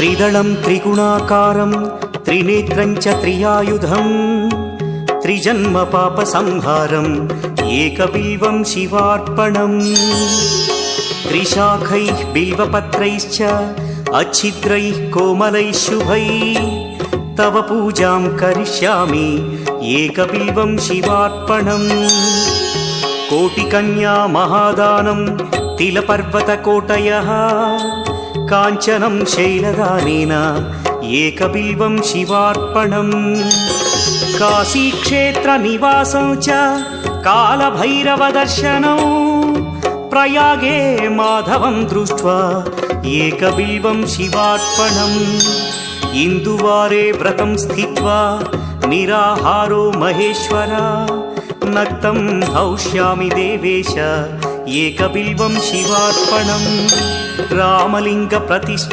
त्रिदलं त्रिगुणाकारं त्रिनेत्रं च त्रियायुधं त्रिजन्म पापसंहारम् एकबिल्वं शिवार्पणम् त्रिशाखैः बिल्वपत्रैश्च अच्छिद्रैः कोमलैः शुभैः तव पूजां करिष्यामि एकबिल्वं शिवार्पणम् कोटिकन्या महादानं तिलपर्वतकोटयः काञ्चनं शैलदानेन एकबिल्वं शिवार्पणम् काशीक्षेत्रनिवासं च कालभैरवदर्शनौ प्रयागे माधवं दृष्ट्वा एकबिल्वं शिवार्पणम् इन्दुवारे व्रतं स्थित्वा निराहारो महेश्वर नक्तं हौष्यामि देवेश एकबिल्वं शिवार्पणम् रामलिङ्गप्रतिष्ठा